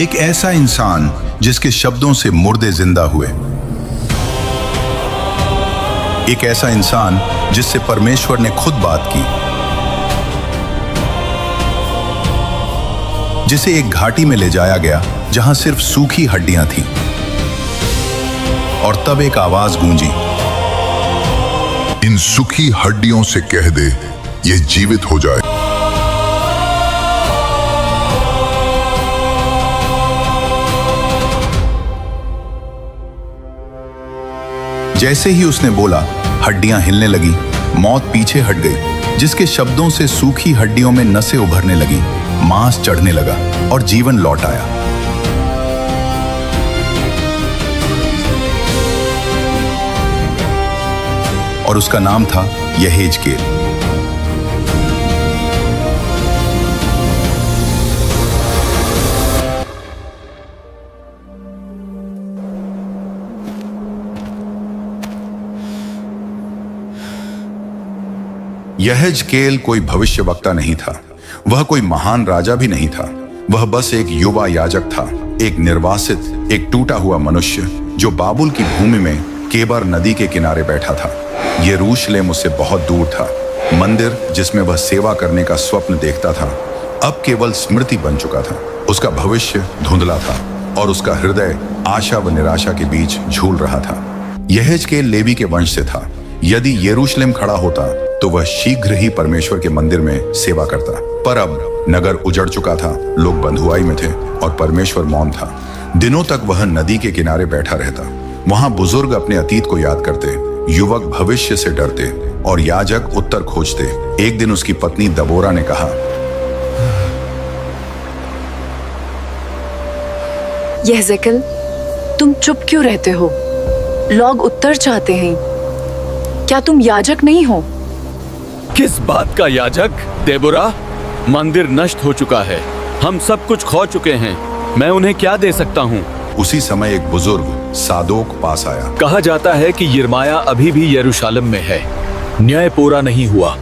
एक ऐसा इंसान जिसके शब्दों से मुर्दे जिंदा हुए, एक ऐसा इंसान जिससे परमेश्वर ने खुद बात की, जिसे एक घाटी में ले जाया गया जहां सिर्फ सूखी हड्डियां थीं। और तब एक आवाज गूंजी, इन सूखी हड्डियों से कह दे ये जीवित हो जाए। जैसे ही उसने बोला, हड्डियां हिलने लगी, मौत पीछे हट गई। जिसके शब्दों से सूखी हड्डियों में नसें उभरने लगी, मांस चढ़ने लगा और जीवन लौट आया। और उसका नाम था यहेजकेल। यहेजकेल कोई भविष्यवक्ता नहीं था, वह कोई महान राजा भी नहीं था। वह बस एक युवा याजक था, एक निर्वासित, एक टूटा हुआ मनुष्य जो बाबुल की भूमि में केबर नदी के किनारे बैठा था। यरूशलेम उससे बहुत दूर था। मंदिर जिसमें वह सेवा करने का स्वप्न देखता था, अब केवल स्मृति बन चुका था। उसका भविष्य धुंधला था और उसका हृदय आशा व निराशा के बीच झूल रहा था। यहेजकेल लेवी के वंश से था। यदि यरूशलेम खड़ा होता तो वह शीघ्र ही परमेश्वर के मंदिर में सेवा करता, पर अब नगर उजड़ चुका था, लोग बंधुआई में थे और परमेश्वर मौन था। दिनों तक वह नदी के किनारे बैठा रहता। वहां बुजुर्ग अपने अतीत को याद करते, युवक भविष्य से डरते और याजक उत्तर खोजते। एक दिन उसकी पत्नी दबोरा ने कहा, यहेजकेल, तुम चुप क्यों रहते हो? लोग उत्तर चाहते हैं। क्या तुम याजक नहीं हो? किस बात का याजक? देबोरा, मंदिर नष्ट हो चुका है, हम सब कुछ खो चुके हैं, मैं उन्हें क्या दे सकता हूँ? उसी समय एक बुजुर्ग सादोक पास आया। कहा जाता है कि यिर्मयाह अभी भी यरूशलेम में है। न्याय पूरा नहीं हुआ,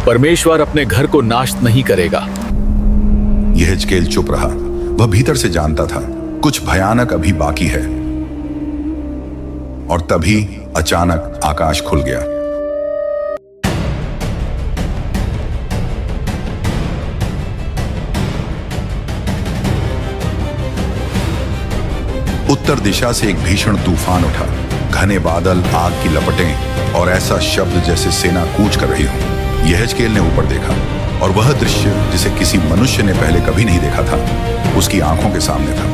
परमेश्वर अपने घर को नाश नहीं करेगा। यहेजकेल चुप रहा। वह भीतर से जानता था कुछ भयानक अभी बाकी है। और तभी अचानक आकाश खुल गया। उत्तर दिशा से एक भीषण तूफान उठा। घने बादल, आग की लपटें और ऐसा शब्द जैसे सेना कूच कर रही हो। यहेजकेल ने ऊपर देखा और वह दृश्य जिसे किसी मनुष्य ने पहले कभी नहीं देखा था, उसकी आंखों के सामने था।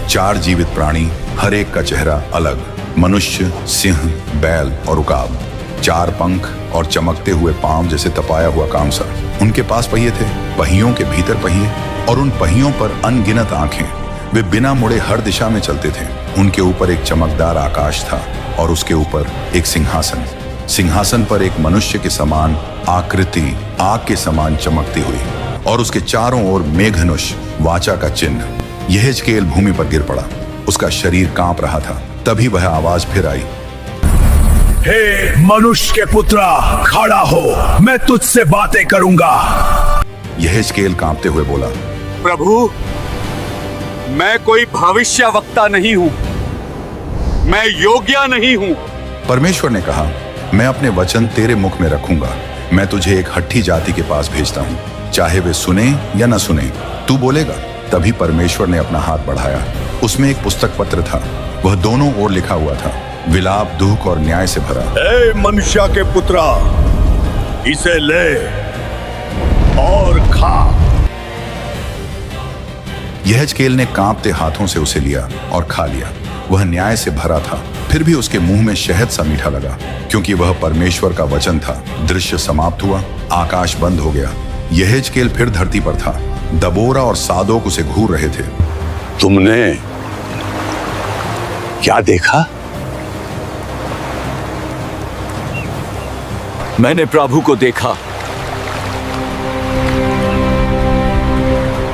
4 जीवित प्राणी, हर एक का चेहरा अलग। मनुष्य, सिंह, बैल और उकाब। 4 पंख और चमकते हुए पांव जैसे तपाया हुआ कामसा। उनके पास पहिए थे, पहियों के भीतर पहिए और उन पहियों पर अनगिनत आंखें। वे बिना मुड़े हर दिशा में चलते थे। उनके ऊपर एक चमकदार आकाश था और उसके ऊपर एक सिंहासन। सिंहासन पर एक मनुष्य के समान आकृति आग के समान चमकती हुई और उसके चारों ओर मेघनुष वाचा का चिन्ह। यहेजकेल भूमि पर गिर पड़ा, उसका शरीर कांप रहा था। तभी वह आवाज फिर आई, हे मनुष्य के पुत्रा, खड़ा हो, मैं तुझसे बातें करूंगा। यहेजकेल कांपते हुए बोला, प्रभु, मैं कोई भविष्यवक्ता नहीं हूं, मैं योग्य नहीं हूं। परमेश्वर ने कहा, मैं अपने वचन तेरे मुख में रखूंगा। मैं तुझे एक हट्ठी जाति के पास भेजता हूँ, चाहे वे सुने या न सुने, तू बोलेगा। तभी परमेश्वर ने अपना हाथ बढ़ाया। उसमें एक पुस्तक पत्र था, वह दोनों ओर लिखा हुआ था, विलाप, दुख और न्याय से भरा। हे मनुष्य के पुत्रा, इसे ले और खा। यहेजकेल ने कांपते हाथों से उसे लिया और खा लिया। वह न्याय से भरा था, फिर भी उसके मुंह में शहद सा मीठा लगा, क्योंकि वह परमेश्वर का वचन था। दृश्य समाप्त हुआ, आकाश बंद हो गया। यहेजकेल फिर धरती पर था। दबोरा और सादोक उसे घूर रहे थे। तुमने क्या देखा? मैंने प्रभु को देखा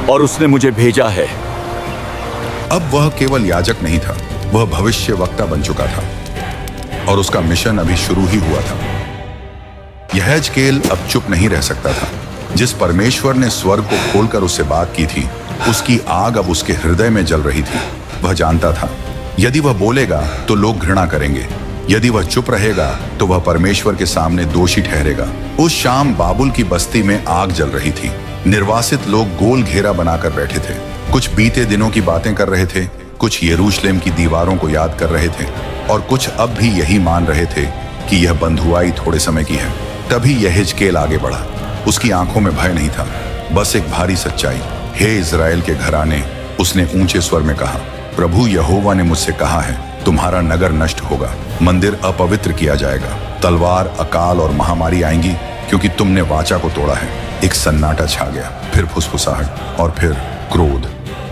और उसने मुझे भेजा है। अब वह केवल याजक नहीं था, वह भविष्यवक्ता बन चुका था और उसका मिशन अभी शुरू ही हुआ था। यहेजकेल अब चुप नहीं रह सकता था। जिस परमेश्वर ने स्वर्ग को खोलकर उससे बात की थी, उसकी आग अब उसके हृदय में जल रही थी। वह जानता था यदि वह बोलेगा तो लोग घृणा करेंगे, यदि वह चुप रहेगा तो वह परमेश्वर के सामने दोषी ठहरेगा। उस शाम बाबुल की बस्ती में आग जल रही थी। निर्वासित लोग गोल घेरा बनाकर बैठे थे। कुछ बीते दिनों की बातें कर रहे थे, कुछ यरूशलेम की दीवारों को याद कर रहे थे और कुछ अब भी यही मान रहे थे कि यह बंधुआई थोड़े समय की है। तभी यहेजकेल आगे बढ़ा। उसकी आंखों में भय नहीं था, बस एक भारी सच्चाई। हे इज़राइल के घराने, उसने ऊंचे स्वर में कहा, प्रभु यहोवा ने मुझसे कहा है, तुम्हारा नगर नष्ट होगा, मंदिर अपवित्र किया जाएगा। तलवार, अकाल और महामारी आएंगी क्योंकि तुमने वाचा को तोड़ा है। एक सन्नाटा छा गया, फिर फुसफुसाहट और फिर क्रोध।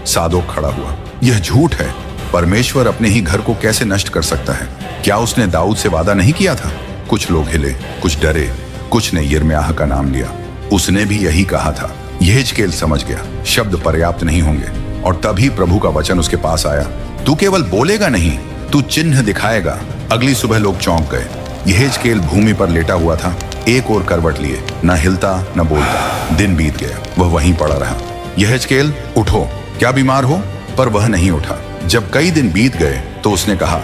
सादोक खड़ा हुआ। यह झूठ है। परमेश्वर अपने ही घर को कैसे नष्ट कर सकता है? क्या उसने दाऊद से वादा नहीं किया था? कुछ लोग हिले, कुछ डरे, कुछ ने यिर्मयाह का नाम लिया। उसने भी यही कहा था। यहेजकेल समझ गया शब्द पर्याप्त नहीं होंगे और तभी प्रभु का वचन उसके पास आया, तू केवल बोलेगा नहीं, तू चिन्ह दिखाएगा। अगली सुबह लोग चौंक गए। यहेजकेल भूमि पर लेटा हुआ था, एक और करवट लिए, न हिलता न बोलता। दिन बीत गया, वह वहीं पड़ा रहा। यहेजकेल, उठो, क्या बीमार हो? पर वह नहीं उठा। जब कई दिन बीत गए तो उसने कहा,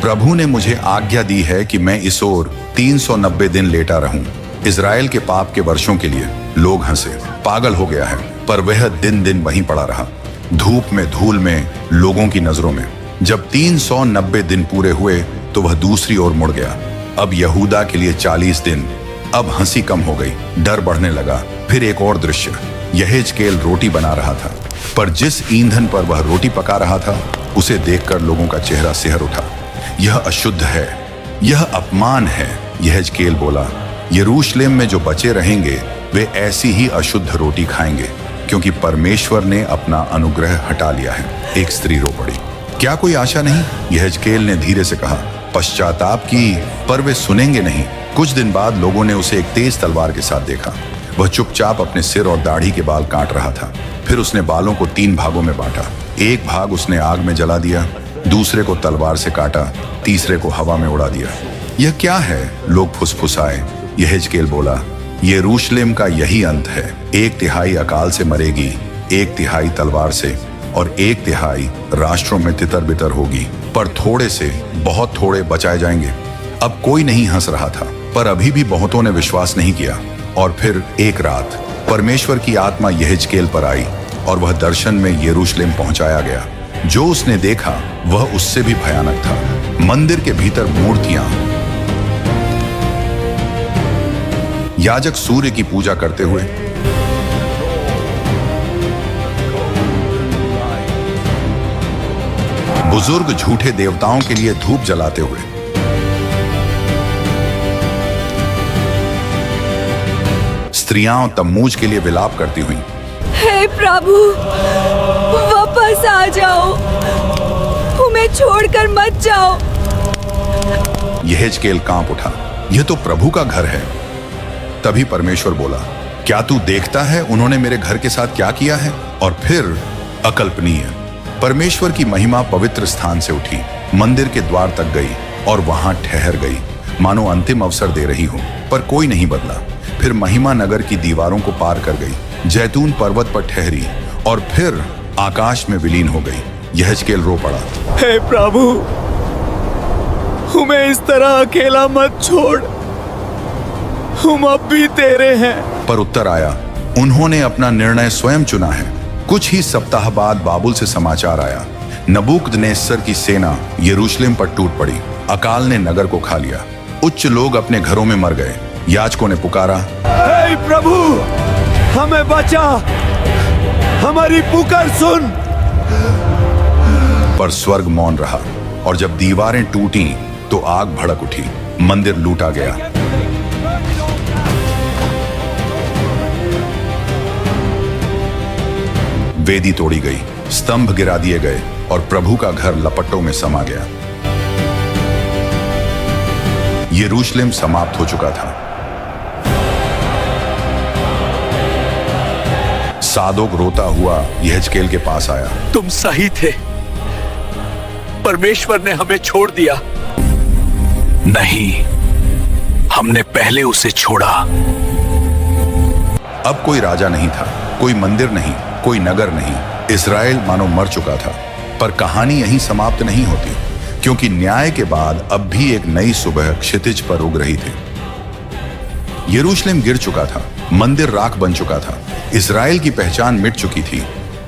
प्रभु ने मुझे आज्ञा दी है कि मैं इस ओर 390 दिन लेटा रहूं। इज़राइल के पाप के वर्षों के लिए लोग हंसे, पागल हो गया है। पर वह दिन दिन वहीं पड़ा रहा, धूप में, धूल में, लोगों की नजरों में। जब 390 दिन पूरे हुए तो वह दूसरी ओर मुड़ गया। अब यहूदा के लिए 40 दिन। अब हंसी कम हो गई, डर बढ़ने लगा। फिर एक और दृश्य, यहेजकेल रोटी बना रहा था, पर जिस ईंधन पर वह रोटी पका रहा था उसे देखकर लोगों का चेहरा सिहर उठा। यह अशुद्ध है, यह अपमान है। यहेजकेल बोला, यरूशलेम में जो बचे रहेंगे वे ऐसी ही अशुद्ध रोटी खाएंगे, क्योंकि परमेश्वर ने अपना अनुग्रह हटा लिया है। एक स्त्री रो पड़ी, क्या कोई आशा नहीं? यहेजकेल ने धीरे से कहा, पश्चाताप की, पर वे सुनेंगे नहीं। कुछ दिन बाद लोगों ने उसे एक तेज तलवार के साथ देखा। वह चुपचाप अपने सिर और दाढ़ी के बाल काट रहा था। फिर उसने बालों को 3 भागों में बांटा। एक भाग उसने आग में जला दिया, दूसरे को तलवार से काटा, तीसरे को हवा में उड़ा दिया। यह क्या है? लोग फुसफुसाए। यहेजकेल बोला, यरूशलेम का यही अंत है। 1/3 अकाल से मरेगी, 1/3 तलवार से और 1/3 राष्ट्रों में तितर बितर होगी। पर थोड़े से, बहुत थोड़े बचाए जाएंगे। अब कोई नहीं हंस रहा था, पर अभी भी बहुतों ने विश्वास नहीं किया। और फिर एक रात परमेश्वर की आत्मा यहेजकेल पर आई और वह दर्शन में यरूशलेम पहुंचाया गया। जो उसने देखा वह उससे भी भयानक था। मंदिर के भीतर मूर्तियां, याजक सूर्य की पूजा करते हुए, बुजुर्ग झूठे देवताओं के लिए धूप जलाते हुए, स्त्रियां तम्मूज के लिए विलाप करती हुई, हे प्रभु, वापस आ जाओ, हमें छोड़कर मत जाओ। यहेजकेल कांप उठा, यह तो प्रभु का घर है। तभी परमेश्वर बोला, क्या तू देखता है उन्होंने मेरे घर के साथ क्या किया है? और फिर अकल्पनीय, परमेश्वर की महिमा पवित्र स्थान से उठी, मंदिर के द्वार तक गई और वहां ठहर गई, मानो अंतिम अवसर दे रही हो। पर कोई नहीं बदला। फिर महिमा नगर की दीवारों को पार कर गई, जैतून पर्वत पर ठहरी और फिर आकाश में विलीन हो गई। यहेजकेल रो पड़ा, हे प्रभु, हमें इस तरह अकेला मत छोड़, हम अब भी तेरे हैं। पर उत्तर आया, उन्होंने अपना निर्णय स्वयं चुना है। कुछ ही सप्ताह बाद बाबुल से समाचार आया, नबूकदनेस्सर की सेना यरूशलेम पर टूट पड़ी, अकाल ने नगर को खा लिया, उच्च लोग अपने घरों में मर गए। याजकों ने पुकारा, हे प्रभु, हमें बचा, हमारी पुकार सुन। पर स्वर्ग मौन रहा और जब दीवारें टूटी तो आग भड़क उठी, मंदिर लूटा गया। वेदी तोड़ी गई, स्तंभ गिरा दिए गए और प्रभु का घर लपटों में समा गया। यरूशलेम समाप्त हो चुका था। सादोक रोता हुआ यहेजकेल के पास आया, तुम सही थे, परमेश्वर ने हमें छोड़ दिया। नहीं, हमने पहले उसे छोड़ा। अब कोई राजा नहीं था, कोई मंदिर नहीं, कोई नगर नहीं, इस्राएल मानो मर चुका था। पर कहानी यहीं समाप्त नहीं होती, क्योंकि न्याय के बाद अब भी एक नई सुबह क्षितिज पर उग रही थी। यरूशलेम गिर चुका था, मंदिर राख बन चुका था, इस्राएल की पहचान मिट चुकी थी।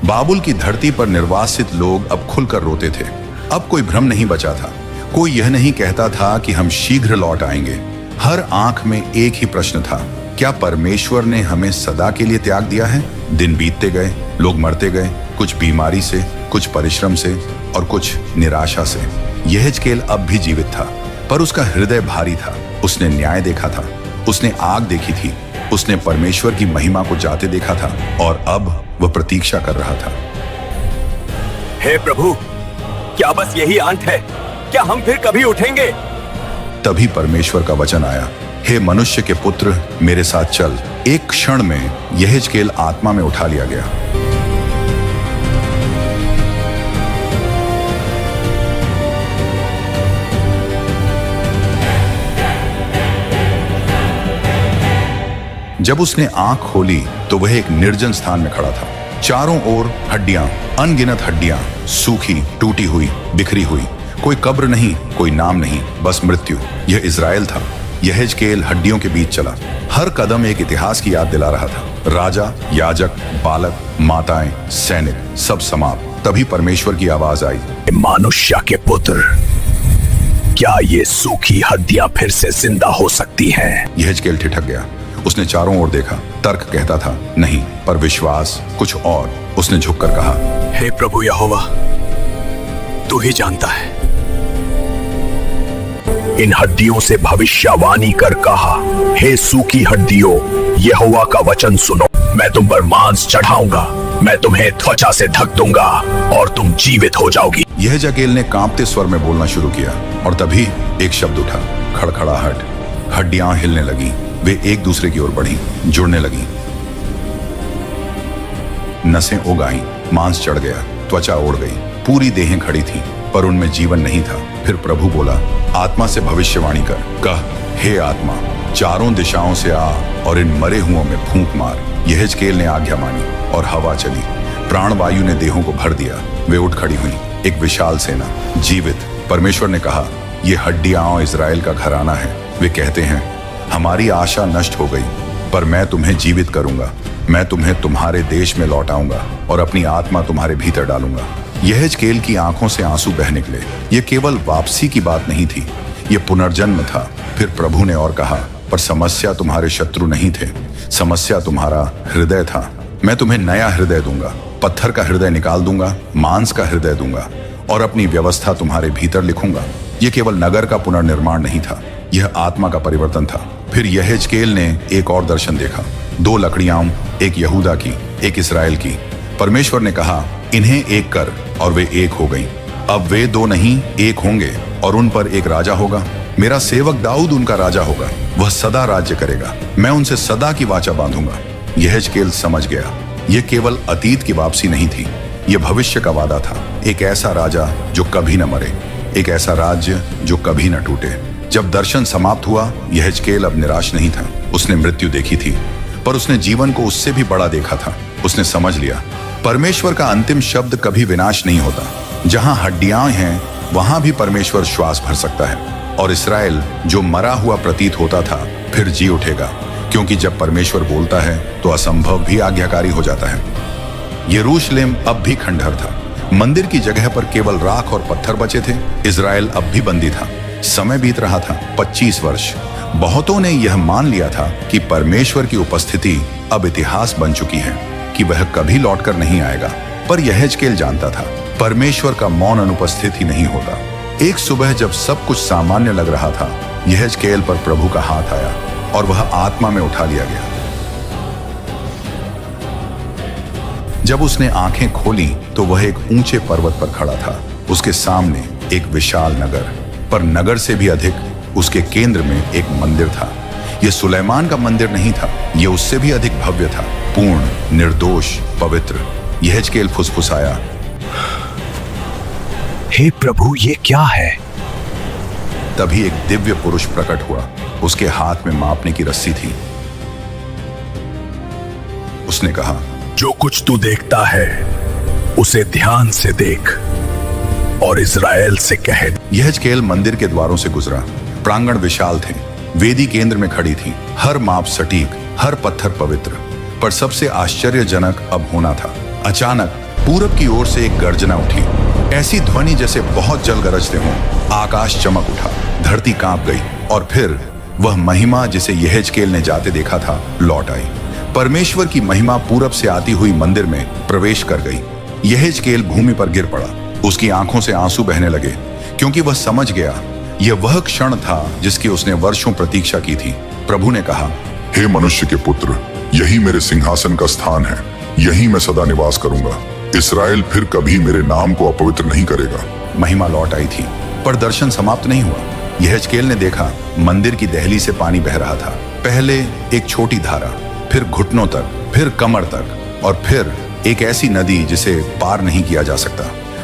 बाबुल की धरती पर निर्वासित लोग अब खुलकर रोते थे। अब कोई भ्रम नहीं बचा था, कोई यह नहीं कहता था कि हम शीघ्र लौट आएंगे। हर आंख में एक ही प्रश्न था, क्या परमेश्वर ने हमें सदा के लिए त्याग दिया है? दिन बीतते गए, लोग मरते गए, कुछ बीमारी से, कुछ परिश्रम से और कुछ निराशा से। यहेजकेल अब भी जीवित था, पर उसका हृदय भारी था। उसने न्याय देखा था, उसने आग देखी थी, उसने परमेश्वर की महिमा को जाते देखा था, और अब वह प्रतीक्षा कर रहा था। हे प्रभु, क्या बस यही अंत है? क्या हम फिर कभी उठेंगे? तभी परमेश्वर का वचन आया, हे मनुष्य के पुत्र, मेरे साथ चल। एक क्षण में यहेजकेल आत्मा में उठा लिया गया। जब उसने आंख खोली तो वह एक निर्जन स्थान में खड़ा था। चारों ओर हड्डियां, अनगिनत हड्डियां, सूखी, टूटी हुई, बिखरी हुई। कोई कब्र नहीं, कोई नाम नहीं, बस मृत्यु। यह इज़राइल था। यहेजकेल हड्डियों के बीच चला। हर कदम एक इतिहास की याद दिला रहा था। राजा, याजक, बालक, माताएं, सैनिक, सब समाप्त। तभी परमेश्वर की आवाज आई, मनुष्य के पुत्र, क्या ये सूखी हड्डियां फिर से जिंदा हो सकती हैं? यहेजकेल ठिठक गया। उसने चारों ओर देखा। तर्क कहता था नहीं, पर विश्वास कुछ और। उसने झुककर कहा, हे प्रभु यहोवा, तू ही जानता है। इन हड्डियों से भविष्यवाणी कर कहा, हे सूखी हड्डियों, यहोवा का वचन सुनो। मैं तुम पर मांस चढ़ाऊंगा, मैं तुम्हें त्वचा से ढक दूंगा और तुम जीवित हो जाओगी। यहेजकेल ने कांपते स्वर में बोलना शुरू किया, और तभी एक शब्द उठा, खड़खड़ाहट। हड्डियां हिलने लगी, वे एक दूसरे की ओर बढ़ी, जुड़ने लगी। नसें उग आईं, मांस चढ़ गया, त्वचा ओढ़ गई, पूरी देहें खड़ी थीं, पर उनमें जीवन नहीं था। फिर प्रभु बोला, आत्मा से भविष्यवाणी कर, कह, हे आत्मा, चारों दिशाओं से आ और इन मरे हुओं में फूंक मार। यहेजकेल ने आज्ञा मानी और हवा चली। प्राणवायु ने देहों को भर दिया। वे उठ खड़ी हुई, एक विशाल सेना, जीवित। परमेश्वर ने कहा, ये हड्डियां इज़राइल का घराना है। वे कहते हैं, हमारी आशा नष्ट हो गई, पर मैं तुम्हें जीवित करूंगा। मैं तुम्हें तुम्हारे देश में लौटाऊंगा और अपनी आत्मा तुम्हारे भीतर डालूंगा। यहेजकेल की आंखों से आंसू बह निकले। यह केवल वापसी की बात नहीं थी, यह पुनर्जन्म था। फिर प्रभु ने और कहा, पर समस्या तुम्हारे शत्रु नहीं थे, समस्या तुम्हारा हृदय था। मैं तुम्हें नया हृदय दूंगा, पत्थर का हृदय निकाल दूंगा, मांस का हृदय दूंगा और अपनी व्यवस्था तुम्हारे भीतर लिखूंगा। यह केवल नगर का पुनर्निर्माण नहीं था, यह आत्मा का परिवर्तन था। फिर यहेजकेल ने एक और दर्शन देखा, 2 लकड़ियां, एक यहूदा की, एक इस्राएल की। परमेश्वर ने कहा, इन्हें एक कर, और वे एक हो गईं। अब वे 2 नहीं, एक होंगे, और उन पर एक राजा होगा। मेरा सेवक दाऊद उनका राजा होगा, वह सदा राज्य करेगा। मैं उनसे सदा की वाचा बांधूंगा। यहेजकेल समझ गया, यह केवल अतीत की वापसी नहीं थी, यह भविष्य का वादा था। एक ऐसा राजा जो कभी न मरे, एक ऐसा राज्य जो कभी न टूटे। जब दर्शन समाप्त हुआ, यहेजकेल अब निराश नहीं था। उसने मृत्यु देखी थी, पर उसने जीवन को उससे भी बड़ा देखा था। उसने समझ लिया, परमेश्वर का अंतिम शब्द कभी विनाश नहीं होता। जहां हड्डियां हैं, वहां भी परमेश्वर श्वास भर सकता है। और इस्राएल जो मरा हुआ प्रतीत होता था, फिर जी उठेगा, क्योंकि जब परमेश्वर बोलता है तो असंभव भी आज्ञाकारी हो जाता है। यरूशलेम अब भी खंडहर था। मंदिर की जगह पर केवल राख और पत्थर बचे थे। इज़राइल अब भी बंदी था। समय बीत रहा था, 25 वर्ष। बहुतों ने यह मान लिया था कि परमेश्वर की उपस्थिति अब इतिहास बन चुकी है, कि वह कभी लौटकर नहीं आएगा। पर यहेजकेल जानता था, परमेश्वर का मौन अनुपस्थित ही नहीं होता। एक सुबह जब सब कुछ सामान्य लग रहा था, यहेजकेल पर प्रभु का हाथ आया और वह आत्मा में उठा लिया गया। जब उसने आंखें खोली तो वह एक ऊंचे पर्वत पर खड़ा था। उसके सामने एक विशाल नगर, पर नगर से भी अधिक उसके केंद्र में एक मंदिर था। यह सुलेमान का मंदिर नहीं था, यह उससे भी अधिक भव्य था, पूर्ण, निर्दोष, पवित्र। यहेजकेल फुसफुसाया, हे प्रभु, ये क्या है? तभी एक दिव्य पुरुष प्रकट हुआ। उसके हाथ में मापने की रस्सी थी। उसने कहा, जो कुछ तू देखता है उसे ध्यान से देख और इज़राइल से कह। यहेजकेल मंदिर के द्वारों से गुजरा। प्रांगण विशाल थे, वेदी केंद्र में खड़ी थी, हर माप सटीक, हर पत्थर पवित्र। पर सबसे आश्चर्यजनक अब होना था। अचानक पूरब की ओर से एक गर्जना उठी, ऐसी ध्वनि जैसे बहुत जल गरजते हों। आकाश चमक उठा, धरती कांप गई और फिर वह महिमा जिसे यहेजकेल ने जाते देखा था लौट आई। परमेश्वर की महिमा पूरब से आती हुई मंदिर में प्रवेश कर गई। यहेजकेल भूमि पर गिर पड़ा। उसकी आंखों से आंसू बहने लगे क्योंकि वह समझ गया यह वह क्षण था जिसकी उसने वर्षों प्रतीक्षा की थी। प्रभु ने कहा, हे मनुष्य के पुत्र, यही मेरे सिंहासन का स्थान है, यही मैं सदा निवास करूंगा। इस्राएल फिर कभी मेरे नाम को अपवित्र नहीं करेगा। महिमा लौट आई थी, पर दर्शन समाप्त नहीं हुआ। यहेजकेल ने देखा मंदिर की दहली से पानी बह रहा था। पहले एक छोटी धारा, फिर घुटनों तक, फिर कमर तक और फिर एक ऐसी नदी जिसे पार नहीं किया जा सकता।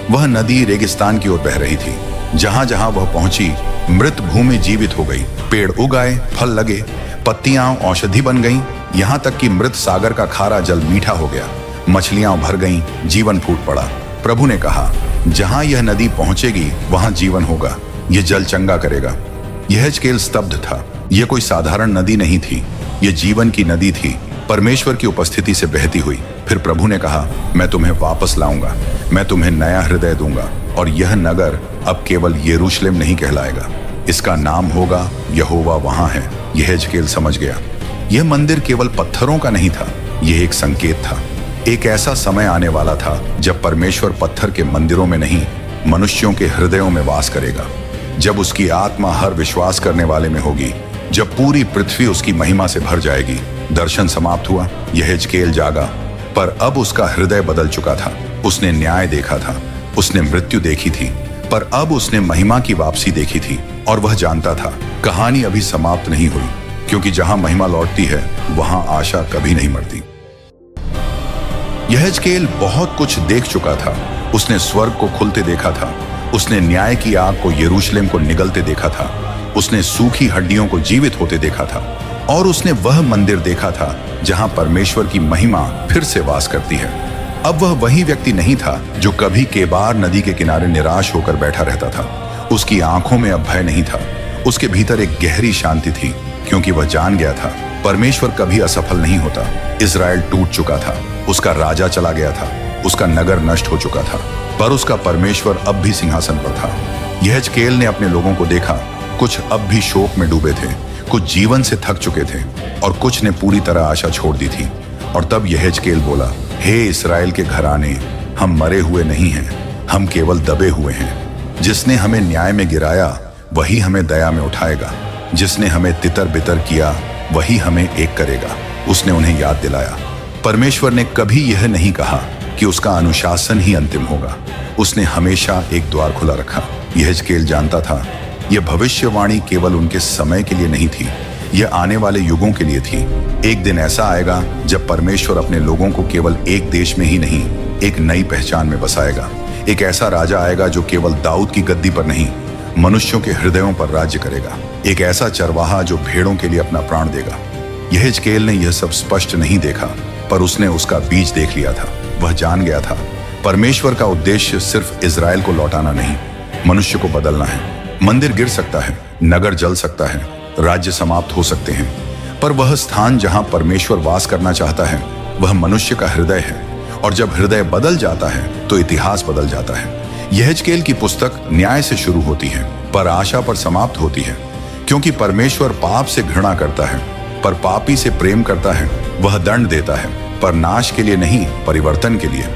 वह नदी रेगिस्तान की ओर बह रही थी। जहां जहां वह पहुंची, मृत भूमि जीवित हो गई, पेड़ उगाए, फल लगे, पत्तियां औषधि बन गईं, यहां तक कि मृत सागर का खारा जल मीठा हो गया, मछलियां भर गईं, जीवन फूट पड़ा। प्रभु ने कहा, जहां यह नदी पहुंचेगी वहां जीवन होगा, यह जल चंगा करेगा। यहेजकेल स्तब्ध था। यह कोई साधारण नदी नहीं थी, यह जीवन की नदी थी, परमेश्वर की उपस्थिति से बहती हुई। फिर प्रभु ने कहा, मैं तुम्हें वापस लाऊंगा, मैं तुम्हें नया हृदय दूंगा और यह नगर अब केवल यरूशलेम नहीं कहलाएगा, इसका नाम होगा यहोवा वहां है। यहेजकेल समझ गया यह मंदिर केवल पत्थरों का नहीं था, यह एक संकेत था। एक ऐसा समय आने वाला था जब परमेश्वर पत्थर के मंदिरों में नहीं, मनुष्यों के हृदयों में वास करेगा। जब उसकी आत्मा हर विश्वास करने वाले में होगी, जब पूरी पृथ्वी उसकी महिमा से भर जाएगी। दर्शन समाप्त हुआ। यहेजकेल जागा, पर अब उसका हृदय बदल चुका था। उसने न्याय देखा था, उसने मृत्यु देखी थी, पर अब उसने महिमा की वापसी देखी थी। और वह जानता था कहानी अभी समाप्त नहीं हुई, क्योंकि जहां महिमा लौटती है वहां आशा कभी नहीं मरती। यहेजकेल बहुत कुछ देख चुका था। उसने स्वर्ग को खुलते देखा था, उसने न्याय की आग को यरूशलेम को निगलते देखा था, उसने सूखी हड्डियों को जीवित होते देखा था और उसने वह मंदिर देखा था जहां परमेश्वर की महिमा फिर से वास करती है। अब वह वही व्यक्ति नहीं था जो कभी केबार नदी के किनारे निराश होकर बैठा रहता था। उसकी आंखों में अब भय नहीं था, उसके भीतर एक गहरी शांति थी, क्योंकि वह जान गया था परमेश्वर कभी असफल नहीं होता। इज़राइल टूट चुका था, उसका राजा चला गया था, उसका नगर नष्ट हो चुका था, पर उसका परमेश्वर अब भी सिंहासन पर था। यहेजकेल ने अपने लोगों को देखा, कुछ अब भी शोक में डूबे थे, कुछ जीवन से थक चुके थे और कुछ ने पूरी तरह आशा छोड़ दी थी। और तब यहेजकेल बोला, हे इस्राएल के घराने, हम मरे हुए नहीं हैं, हम केवल दबे हुए हैं। जिसने हमें न्याय में गिराया वही हमें दया में उठाएगा, जिसने हमें तितर बितर किया वही हमें एक करेगा। उसने उन्हें याद दिलाया, परमेश्वर ने कभी यह नहीं कहा कि उसका अनुशासन ही अंतिम होगा। उसने हमेशा एक द्वार खुला रखा। यहेजकेल जानता था यह भविष्यवाणी केवल उनके समय के लिए नहीं थी, यह आने वाले युगों के लिए थी। एक दिन ऐसा आएगा जब परमेश्वर अपने लोगों को केवल एक देश में ही नहीं, एक नई पहचान में बसाएगा। एक ऐसा राजा आएगा जो केवल दाऊद की गद्दी पर नहीं, मनुष्यों के हृदयों पर राज्य करेगा। एक ऐसा चरवाहा जो भेड़ों के लिए अपना प्राण देगा। यहेजकेल ने यह सब स्पष्ट नहीं देखा, पर उसने उसका बीज देख लिया था। वह जान गया था परमेश्वर का उद्देश्य सिर्फ इज़राइल को लौटाना नहीं, मनुष्य को बदलना है। मंदिर गिर सकता है, नगर जल सकता है, राज्य समाप्त हो सकते हैं, पर वह स्थान जहां परमेश्वर वास करना चाहता है वह मनुष्य का हृदय है। और जब हृदय बदल जाता है तो इतिहास बदल जाता है। यहेजकेल की पुस्तक न्याय से शुरू होती है पर आशा पर समाप्त होती है, क्योंकि परमेश्वर पाप से घृणा करता है पर पापी से प्रेम करता है। वह दंड देता है पर नाश के लिए नहीं, परिवर्तन के लिए।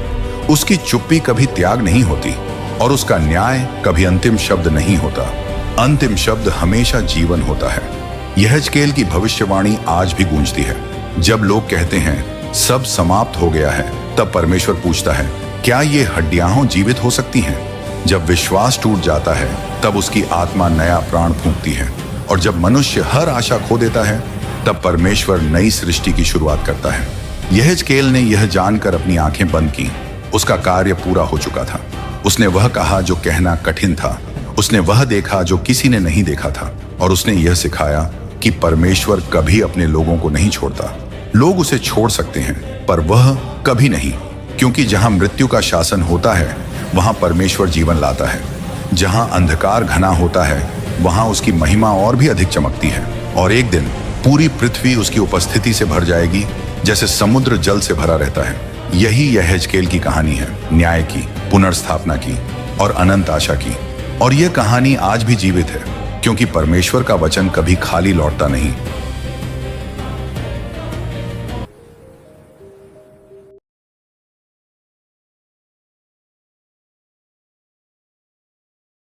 उसकी चुप्पी कभी त्याग नहीं होती और उसका न्याय कभी अंतिम शब्द नहीं होता। अंतिम शब्द हमेशा जीवन होता है। यहेजकेल की भविष्यवाणी आज भी गूंजती है। जब लोग कहते हैं सब समाप्त हो गया है, तब परमेश्वर पूछता है, क्या ये हड्डियां जीवित हो सकती हैं? जब विश्वास टूट जाता है तब उसकी आत्मा नया प्राण फूंकती है। और जब मनुष्य हर आशा खो देता है तब परमेश्वर नई सृष्टि की शुरुआत करता है। यहेजकेल ने यह जानकर अपनी आंखें बंद की। उसका कार्य पूरा हो चुका था। उसने वह कहा जो कहना कठिन था, उसने वह देखा जो किसी ने नहीं देखा था, और उसने यह सिखाया कि परमेश्वर कभी अपने लोगों को नहीं छोड़ता। लोग उसे छोड़ सकते हैं पर वह कभी नहीं। क्योंकि जहां मृत्यु का शासन होता है वहां परमेश्वर जीवन लाता है। जहां अंधकार घना होता है वहां उसकी महिमा और भी अधिक चमकती है। और एक दिन पूरी पृथ्वी उसकी उपस्थिति से भर जाएगी, जैसे समुद्र जल से भरा रहता है। यही यहेजकेल की कहानी है, न्याय की, पुनर्स्थापना की और अनंत आशा की। और यह कहानी आज भी जीवित है, क्योंकि परमेश्वर का वचन कभी खाली लौटता नहीं।